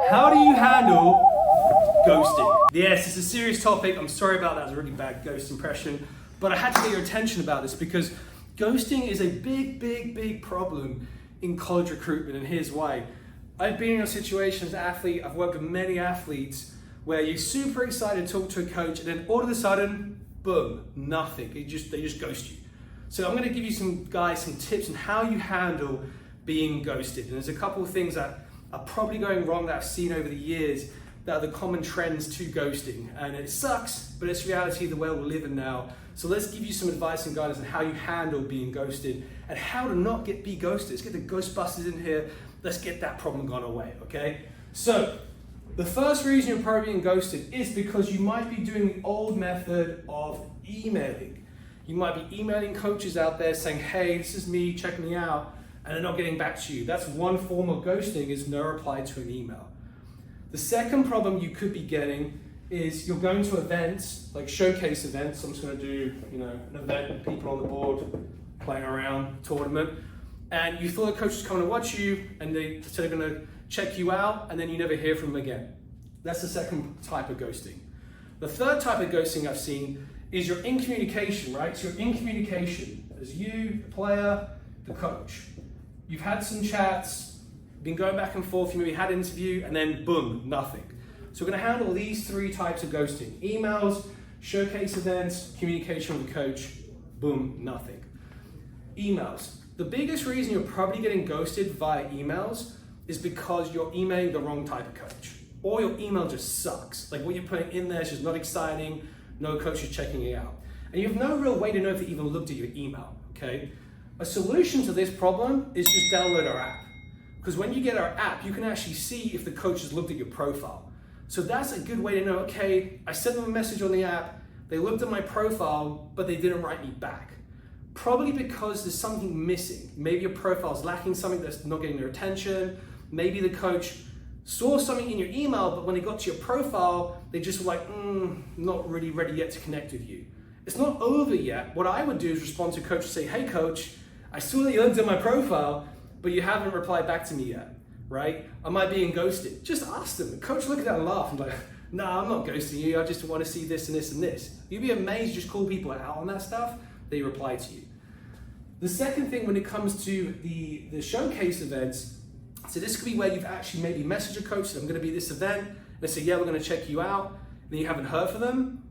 How do you handle ghosting? Yes, it's a serious topic. I'm sorry about that. It was a really bad ghost impression. But I had to get your attention about this because ghosting is a big problem in college recruitment, and here's why. I've been in a situation as an athlete, I've worked with many athletes where you're super excited to talk to a coach and then all of a sudden, boom, nothing. They just ghost you. So I'm gonna give you some tips on how you handle being ghosted. And there's a couple of things that are probably going wrong that I've seen over the years that are the common trends to ghosting. And it sucks, but it's reality of the world we live in now. So let's give you some advice and guidance on how you handle being ghosted and how to not be ghosted. Let's get the Ghostbusters in here. Let's get that problem gone away, okay? So the first reason you're probably being ghosted is because you might be doing the old method of emailing. You might be emailing coaches out there saying, hey, this is me, check me out, and they're not getting back to you. That's one form of ghosting, is no reply to an email. The second problem you could be getting is you're going to events, like showcase events. I'm just gonna do an event with people on the board, playing around, tournament, and you thought the coach was coming to watch you and they said they're gonna check you out and then you never hear from them again. That's the second type of ghosting. The third type of ghosting I've seen is you're in communication, right? So you're in communication as you, the player, the coach. You've had some chats, been going back and forth, you maybe had an interview, and then boom, nothing. So we're gonna handle these three types of ghosting: emails, showcase events, communication with the coach, boom, nothing. Emails. The biggest reason you're probably getting ghosted via emails is because you're emailing the wrong type of coach, or your email just sucks. Like what you're putting in there is just not exciting, no coach is checking it out. And you have no real way to know if they even looked at your email, okay? A solution to this problem is just download our app. Because when you get our app, you can actually see if the coach has looked at your profile. So that's a good way to know, okay, I sent them a message on the app, they looked at my profile, but they didn't write me back. Probably because there's something missing. Maybe your profile's lacking something that's not getting their attention. Maybe the coach saw something in your email, but when they got to your profile, they just were like, not really ready yet to connect with you. It's not over yet. What I would do is respond to coach and say, hey coach, I saw that you looked at my profile, but you haven't replied back to me yet, right? Am I being ghosted? Just ask them. The coach look at that and laugh and like, nah, I'm not ghosting you. I just want to see this and this and this. You'd be amazed, just call people out on that stuff, they reply to you. The second thing when it comes to the showcase events, so this could be where you've actually maybe messaged a coach, said I'm gonna be at this event, and they say, yeah, we're gonna check you out, and then you haven't heard from them.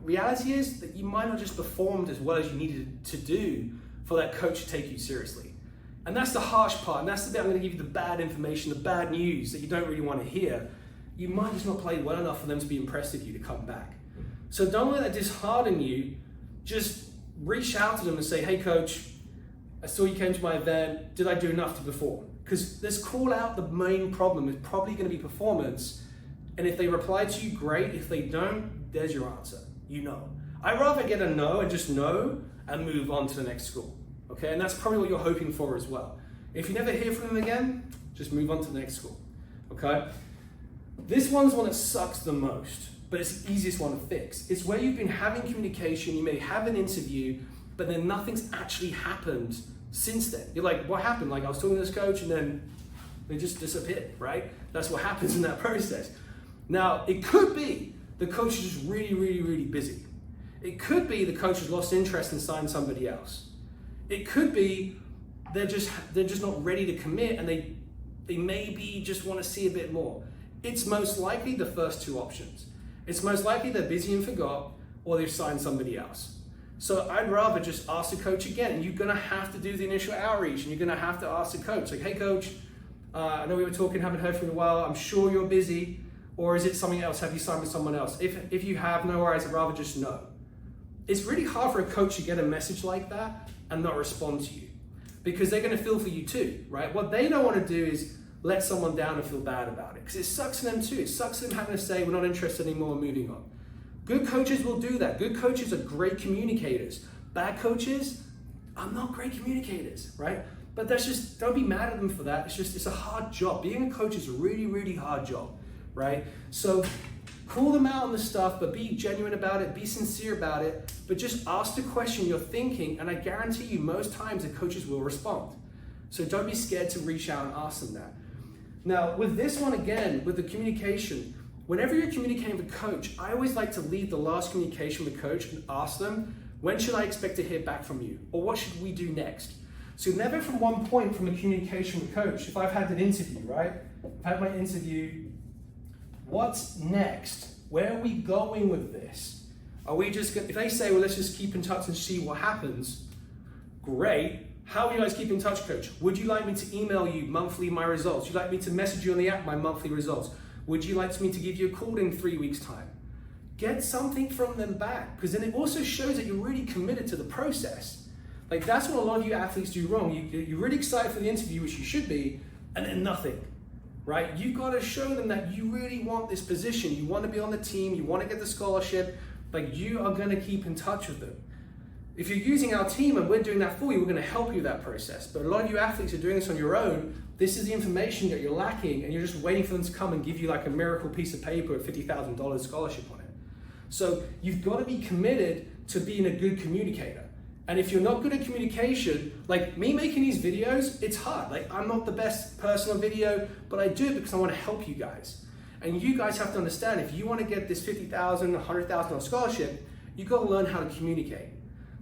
Reality is that you might not just performed as well as you needed to do for that coach to take you seriously. And that's the harsh part, and that's the bit I'm gonna give you the bad information, the bad news that you don't really wanna hear. You might just not play well enough for them to be impressed with you to come back. So don't let that dishearten you. Just reach out to them and say, hey coach, I saw you came to my event, did I do enough to perform? Because let's call out the main problem is probably gonna be performance, and if they reply to you, great. If they don't, there's your answer, you know. I'd rather get a no and just no and move on to the next school, okay? And that's probably what you're hoping for as well. If you never hear from them again, just move on to the next school, okay? This one's one that sucks the most, but it's the easiest one to fix. It's where you've been having communication, you may have an interview, but then nothing's actually happened since then. You're like, what happened? Like I was talking to this coach and then they just disappeared, right? That's what happens in that process. Now, it could be the coach is just really busy. It could be the coach has lost interest and signed somebody else. It could be they're just not ready to commit and they maybe just want to see a bit more. It's most likely the first two options. It's most likely they're busy and forgot, or they've signed somebody else. So I'd rather just ask the coach again. You're gonna have to do the initial outreach and you're gonna have to ask the coach, like, hey coach, I know we were talking, haven't heard from you in a while, I'm sure you're busy, or is it something else? Have you signed with someone else? If you have, no worries, I'd rather just know. It's really hard for a coach to get a message like that and not respond to you because they're gonna feel for you too, right? What they don't wanna do is let someone down and feel bad about it because it sucks for them too. It sucks for them having to say, we're not interested anymore, moving on. Good coaches will do that. Good coaches are great communicators. Bad coaches are not great communicators, right? But that's just, don't be mad at them for that. It's a hard job. Being a coach is a really hard job, right? So call them out on the stuff, but be genuine about it, be sincere about it, but just ask the question you're thinking, and I guarantee you most times the coaches will respond. So don't be scared to reach out and ask them that. Now, with this one again, with the communication, whenever you're communicating with a coach, I always like to leave the last communication with the coach and ask them, when should I expect to hear back from you? Or what should we do next? So never from one point from a communication with coach. If I've had an interview, right? I've had my interview, what's next? Where are we going with this? Are we just, if they say, well, let's just keep in touch and see what happens, great. How do you guys keep in touch, coach? Would you like me to email you monthly my results? Would you like me to message you on the app my monthly results? Would you like me to give you a call in 3 weeks' time? Get something from them back, because then it also shows that you're really committed to the process. Like, that's what a lot of you athletes do wrong. You're really excited for the interview, which you should be, and then nothing, right? You've got to show them that you really want this position. You want to be on the team. You want to get the scholarship. Like, you are going to keep in touch with them. If you're using our team and we're doing that for you, we're going to help you with that process. But a lot of you athletes are doing this on your own. This is the information that you're lacking, and you're just waiting for them to come and give you like a miracle piece of paper with $50,000 scholarship on it. So you've got to be committed to being a good communicator. And if you're not good at communication, like me making these videos, it's hard. Like, I'm not the best person on video, but I do it because I want to help you guys. And you guys have to understand, if you want to get this $50,000, $100,000 scholarship, you've got to learn how to communicate.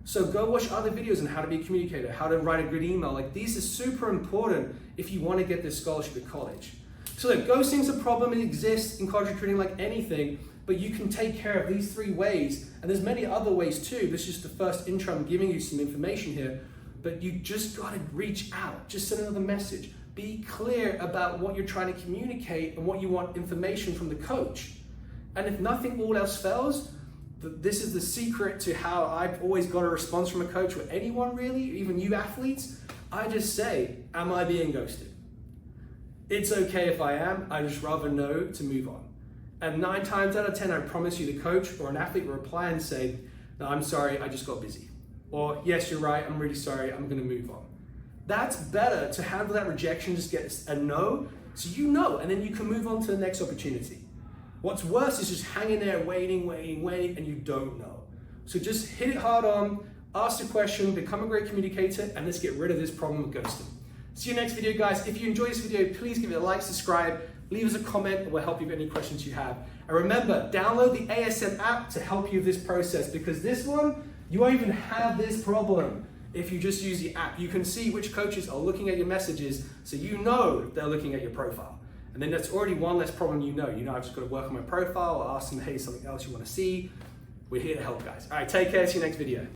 So go watch other videos on how to be a communicator, how to write a good email. Like, these are super important if you want to get this scholarship at college. So look, ghosting's a problem. It exists in college recruiting like anything, but you can take care of these 3 ways. And there's many other ways too. This is just the first intro. I'm giving you some information here, but you just got to reach out. Just send another message. Be clear about what you're trying to communicate and what you want information from the coach. And if nothing all else fails, this is the secret to how I've always got a response from a coach, or anyone really, even you athletes. I just say, am I being ghosted? It's okay if I am. I just rather know to move on. And 9 times out of 10, I promise you the coach or an athlete will reply and say, no, I'm sorry, I just got busy. Or, yes, you're right, I'm really sorry, I'm gonna move on. That's better to handle that rejection, just get a no, so you know, and then you can move on to the next opportunity. What's worse is just hanging there, waiting, and you don't know. So just hit it hard on, ask the question, become a great communicator, and let's get rid of this problem with ghosting. See you next video, guys. If you enjoyed this video, please give it a like, subscribe, leave us a comment, and we'll help you with any questions you have. And remember, download the ASM app to help you with this process, because this one, you won't even have this problem if you just use the app. You can see which coaches are looking at your messages, so you know they're looking at your profile. And then that's already one less problem you know. I've just got to work on my profile or ask them, hey, something else you want to see. We're here to help, guys. All right, take care. See you next video.